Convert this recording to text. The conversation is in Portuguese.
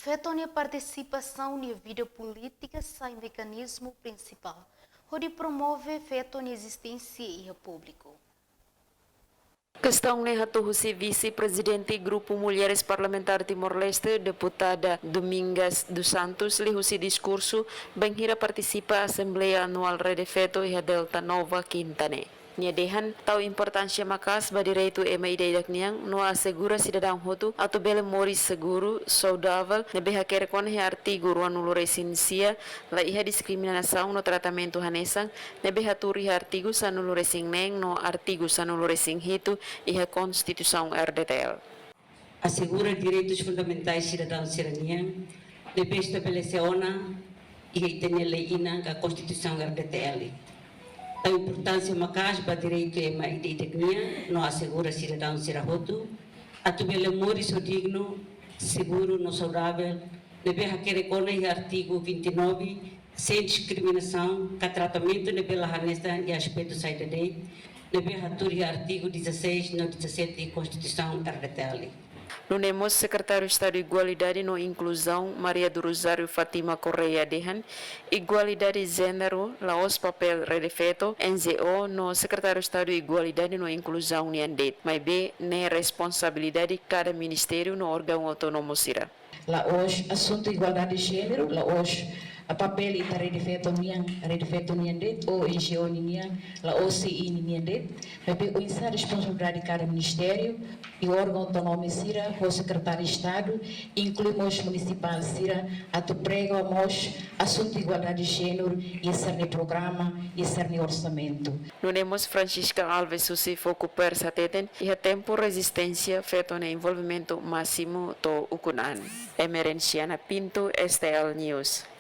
Fetone participação na vida política sem mecanismo principal, onde promove fetone existência e público. Questão Nehato-Husi, vice-presidente Grupo Mulheres Parlamentar Timor-Leste, deputada Domingas dos Santos, Husi discurso, Benghira participa Assembleia Anual Rede Feto e Delta Nova Quintane. Nyadehan tahu importância makas ba direito e maiday niang no assegura cidadão hotu atau bele mori seguro saudável nebe hakere kon he artigo ruan nulo resinsia la iha discriminação no tratamento hanesang nebe haturi artigo sa nulo resing neng no artigo sa nulo resing hitu iha Constituição RDTL. Assegura direitos fundamentais cidadãos cidadania, deve estabelecer ona e tem lei ina a Constituição RDTL. A importância macas para direito e mais etnia não assegura cidadão sirahoto, a tubele mori so digno, seguro, no saudável, deve requerer com o artigo 29 sem discriminação, que tratamento deve lá nesta e aspecto saída de deve aturar o artigo 16 no 17 da Constituição RDTL. Nunemos Secretário de Estado de Igualdade no Inclusão, Maria do Rosário Fátima Correia Dehan, Igualdade de Gênero, Laos Papel Rede Feto, NGO, no Secretário de Estado de Igualdade no Inclusão Niandet, mas B, ne responsabilidade de cada ministério no órgão autônomo Sira. Laos, assunto igualdade de gênero, Laos, a papel ita Rede Feto Niandet, ou NGO Nian, Laos CI Niandet, mas B, o responsabilidade de cada ministério, e o órgão autônomo Sira, o secretário de Estado, incluímos municipal Sira, a tu pregamos assunto de igualdade de gênero, e esse é programa, e esse é orçamento. Nunemos Francisca Alves Susi foco per sateten, e a tempo resistência feito no envolvimento máximo to ukunan. Emerenciana Pinto, STL News.